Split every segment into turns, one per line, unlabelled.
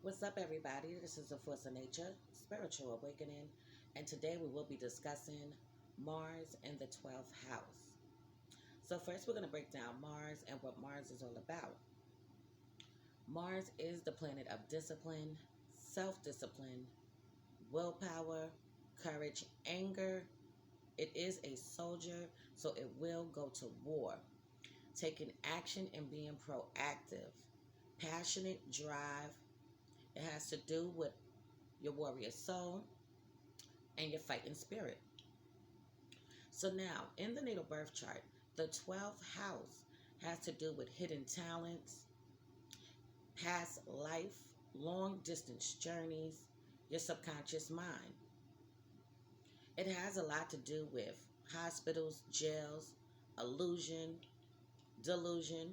What's up, everybody? This is the Force of Nature, Spiritual Awakening, and today we will be discussing Mars and the 12th house. So, first, we're going to break down Mars and what Mars is all about. Mars is the planet of discipline, self discipline, willpower, courage, anger. It is a soldier, so it will go to war, taking action and being proactive, passionate drive. It has to do with your warrior soul and your fighting spirit. So now, in the natal birth chart, the 12th house has to do with hidden talents, past life, long distance journeys, your subconscious mind. It has a lot to do with hospitals, jails, illusion, delusion,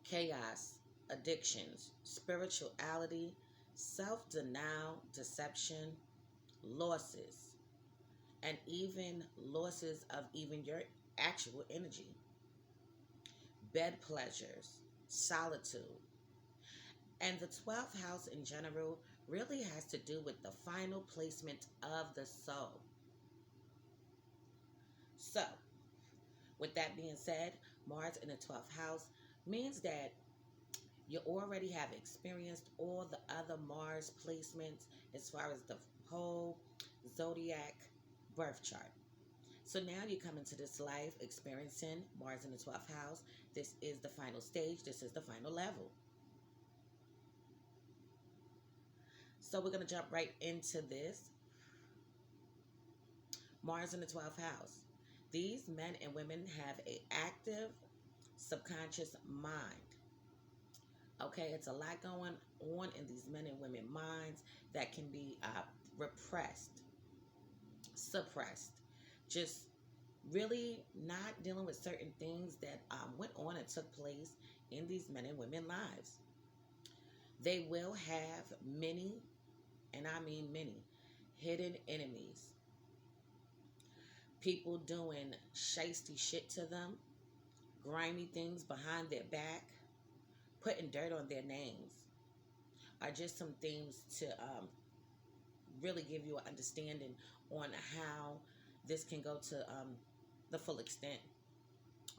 chaos, addictions, spirituality, self denial, deception, losses, and even losses of even your actual energy, bed pleasures, solitude. And the 12th house in general really has to do with the final placement of the soul. So, with that being said, Mars in the 12th house means that you already have experienced all the other Mars placements as far as the whole zodiac birth chart. So now you come into this life experiencing Mars in the 12th house. This is the final stage, this is the final level. So we're going to jump right into this. Mars in the 12th house. These men and women have a active subconscious mind. Okay, it's a lot going on in these men and women minds that can be repressed, suppressed, just really not dealing with certain things that went on and took place in these men and women lives. They will have many, and I mean many, hidden enemies. People doing shisty shit to them, grimy things behind their back, putting dirt on their names, are just some things to really give you an understanding on how this can go to the full extent.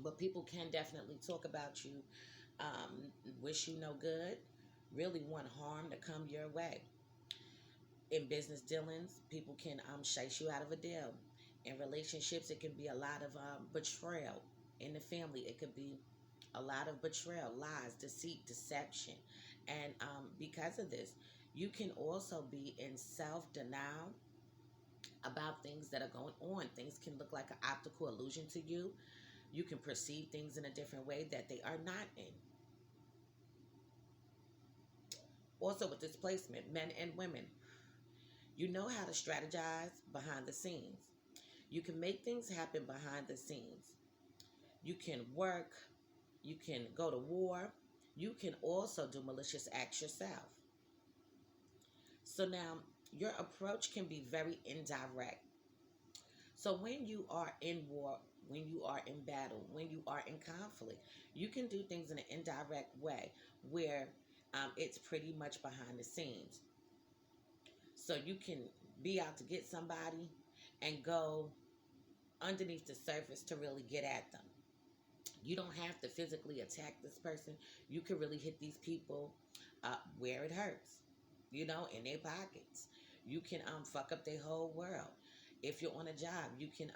But people can definitely talk about you, wish you no good, really want harm to come your way. In business dealings, people can shite you out of a deal. In relationships, it can be a lot of betrayal. In the family, it could be a lot of betrayal, lies, deceit, deception. And because of this, you can also be in self denial about things that are going on. Things can look like an optical illusion to you. You can perceive things in a different way that they are not in. Also, with displacement, men and women, you know how to strategize behind the scenes. You can make things happen behind the scenes. You can work, you can go to war, you can also do malicious acts yourself. So now your approach can be very indirect. So when you are in war, when you are in battle, when you are in conflict, you can do things in an indirect way where it's pretty much behind the scenes. So you can be out to get somebody and go underneath the surface to really get at them. You don't have to physically attack this person. You can really hit these people where it hurts, in their pockets. You can fuck up their whole world. If you're on a job, you can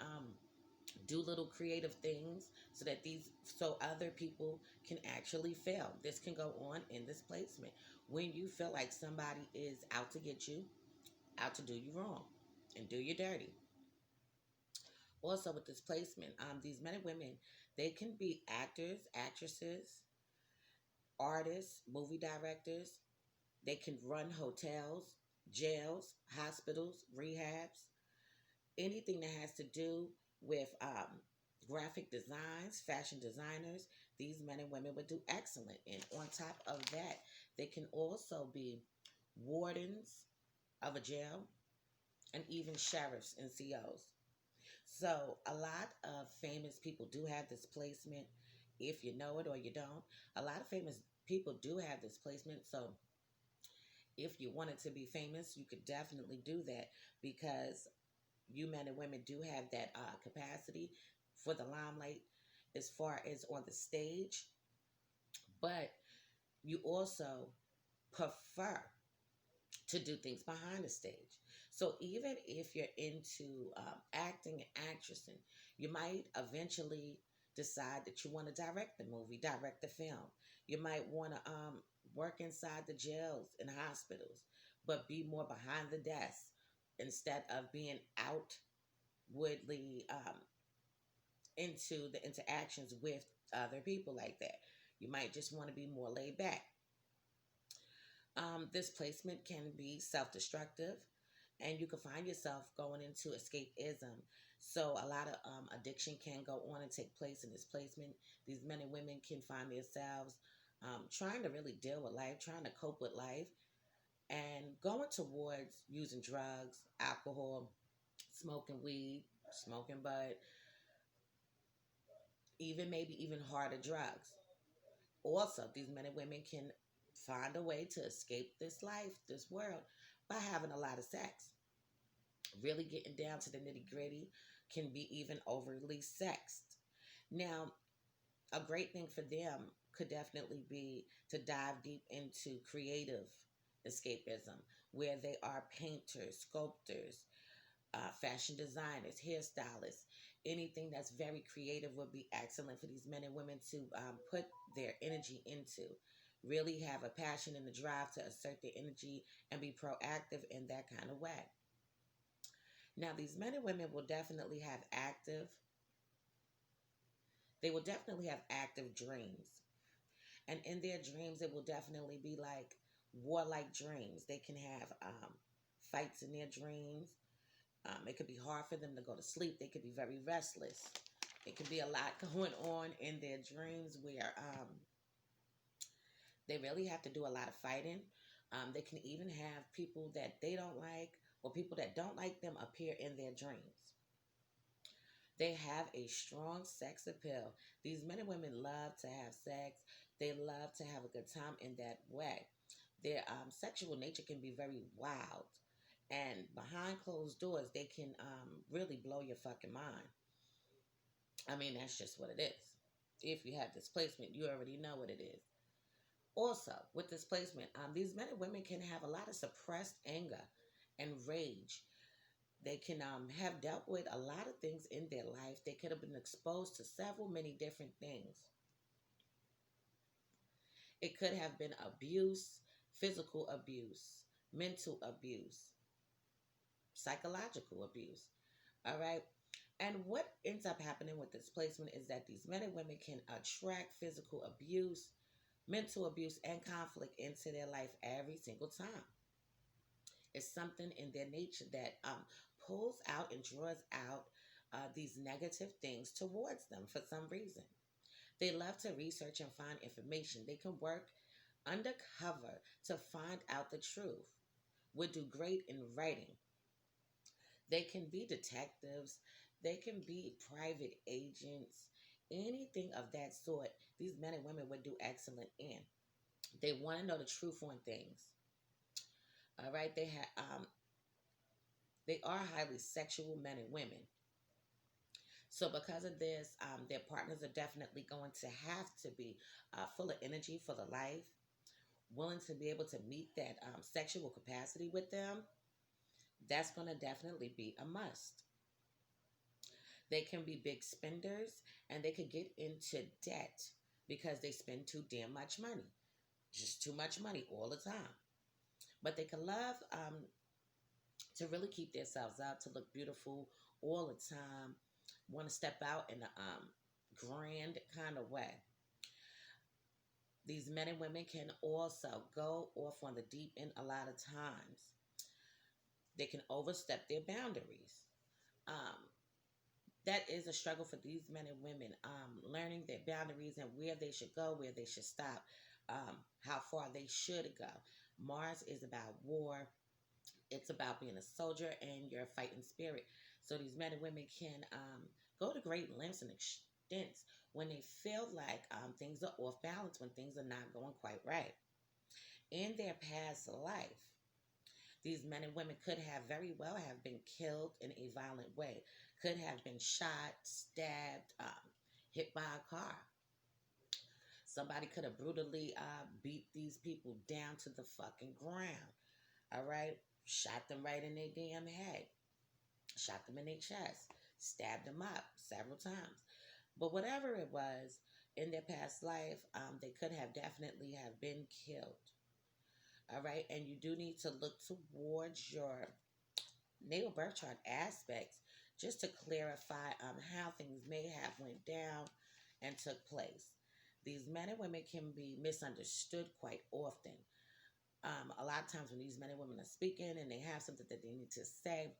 do little creative things so other people can actually fail. This can go on in this placement when you feel like somebody is out to get you, out to do you wrong and do you dirty. Also, with this placement, these men and women, they can be actors, actresses, artists, movie directors. They can run hotels, jails, hospitals, rehabs, anything that has to do with graphic designs, fashion designers. These men and women would do excellent. And on top of that, they can also be wardens of a jail and even sheriffs and COs. So a lot of famous people do have this placement, if you know it or you don't. A lot of famous people do have this placement. So If you wanted to be famous, you could definitely do that because you men and women do have that capacity for the limelight as far as on the stage, but you also prefer to do things behind the stage. So even if you're into acting and actressing, you might eventually decide that you want to direct the movie, direct the film. You might want to work inside the jails and hospitals, but be more behind the desk instead of being outwardly into the interactions with other people like that. You might just want to be more laid back. This placement can be self destructive, and you can find yourself going into escapism. So, a lot of addiction can go on and take place in this placement. These men and women can find themselves trying to really deal with life, trying to cope with life, and going towards using drugs, alcohol, smoking weed, smoking bud, even maybe even harder drugs. Also, these men and women can find a way to escape this life, this world, by having a lot of sex. Really getting down to the nitty gritty can be even overly sexed. Now, a great thing for them could definitely be to dive deep into creative escapism, where they are painters, sculptors, fashion designers, hairstylists. Anything that's very creative would be excellent for these men and women to put their energy into. Really have a passion and a drive to assert their energy and be proactive in that kind of way. Now, these men and women will definitely have active dreams. And in their dreams, it will definitely be like warlike dreams. They can have fights in their dreams. It could be hard for them to go to sleep. They could be very restless. It could be a lot going on in their dreams where they really have to do a lot of fighting. They can even have people that they don't like or people that don't like them appear in their dreams. They have a strong sex appeal. These men and women love to have sex. They love to have a good time in that way. Their sexual nature can be very wild. And behind closed doors, they can really blow your fucking mind. I mean, that's just what it is. If you have displacement, you already know what it is. Also, with displacement, these men and women can have a lot of suppressed anger and rage. They can have dealt with a lot of things in their life. They could have been exposed to several, many different things. It could have been abuse, physical abuse, mental abuse, psychological abuse. All right. And what ends up happening with displacement is that these men and women can attract physical abuse, mental abuse, and conflict into their life every single time. It's something in their nature that pulls out and draws out these negative things towards them for some reason. They love to research and find information. They can work undercover to find out the truth. Would do great in writing. They can be detectives. They can be private agents. Anything of that sort, these men and women would do excellent in. They want to know the truth on things. All right, they are highly sexual men and women. So because of this, their partners are definitely going to have to be full of energy for the life, willing to be able to meet that sexual capacity with them. That's going to definitely be a must. They can be big spenders and they could get into debt because they spend too damn much money. Just too much money all the time. But they can love to really keep themselves up, to look beautiful all the time, want to step out in a grand kind of way. These men and women can also go off on the deep end a lot of times. They can overstep their boundaries. Um, that is a struggle for these men and women, learning their boundaries and where they should go, where they should stop, how far they should go. Mars is about war. It's about being a soldier and your fighting spirit. So these men and women can go to great lengths and extents when they feel like things are off balance, when things are not going quite right. In their past life, These men and women could have very well have been killed in a violent way, could have been shot, stabbed, hit by a car. Somebody could have brutally beat these people down to the fucking ground. All right, shot them right in their damn head, shot them in their chest, stabbed them up several times. But whatever it was in their past life, they could have definitely have been killed. All right, and you do need to look towards your natal birth chart aspects just to clarify how things may have went down and took place. These men and women can be misunderstood quite often. A lot of times when these men and women are speaking and they have something that they need to say,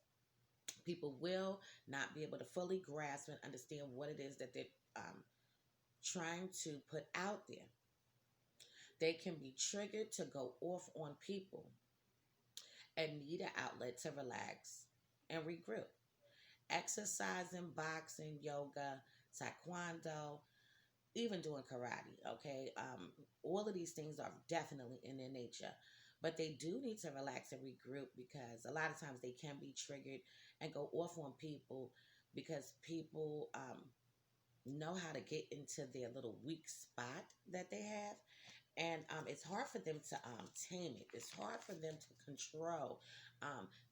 people will not be able to fully grasp and understand what it is that they're trying to put out there. They can be triggered to go off on people and need an outlet to relax and regroup. Exercising, boxing, yoga, taekwondo, even doing karate, okay? All of these things are definitely in their nature. But they do need to relax and regroup because a lot of times they can be triggered and go off on people because people know how to get into their little weak spot that they have. And it's hard for them to tame it. It's hard for them to control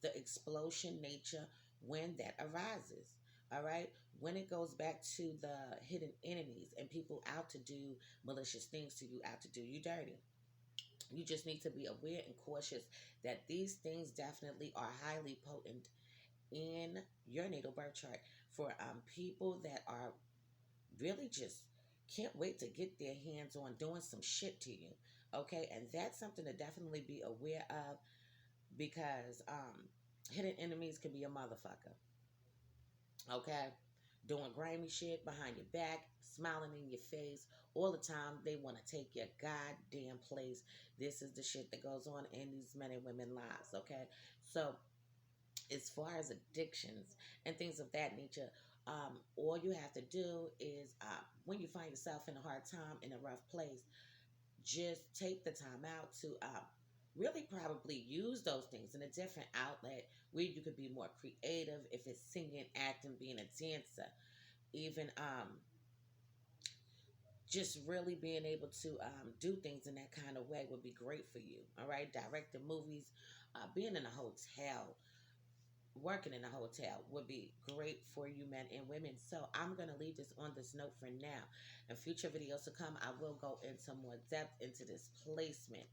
the explosion nature when that arises. All right. When it goes back to the hidden enemies and people out to do malicious things to you, out to do you dirty. You just need to be aware and cautious that these things definitely are highly potent in your natal birth chart for people that are really just can't wait to get their hands on doing some shit to you. Okay, and that's something to definitely be aware of because hidden enemies can be a motherfucker. Okay, doing grimy shit behind your back, smiling in your face all the time. They want to take your goddamn place. This is the shit that goes on in these men and women lives. Okay, so as far as addictions and things of that nature, all you have to do is when you find yourself in a hard time, in a rough place, just take the time out to really probably use those things in a different outlet where you could be more creative if it's singing, acting, being a dancer, even just really being able to do things in that kind of way would be great for you. All right, directing movies, being in a hotel, working in a hotel would be great for you men and women. So I'm going to leave this on this note for now. In future videos to come, I will go into more depth into this placement.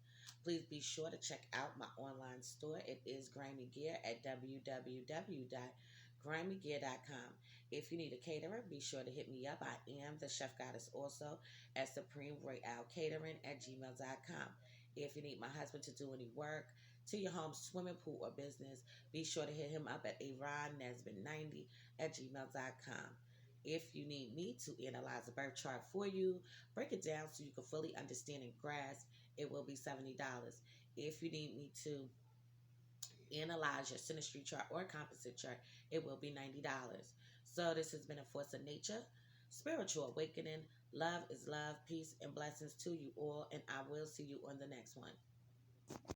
Please be sure to check out my online store. It is Grimy Gear at www.grimygear.com. If you need a caterer, be sure to hit me up. I am the chef goddess also at Supreme Royale Catering at gmail.com. If you need my husband to do any work to your home, swimming pool, or business, be sure to hit him up at aronnesbit90 at gmail.com. If you need me to analyze a birth chart for you, break it down so you can fully understand and grasp, it will be $70. If you need me to analyze your synastry chart or composite chart, it will be $90. So this has been a Force of Nature, Spiritual Awakening. Love is love, peace, and blessings to you all, and I will see you on the next one.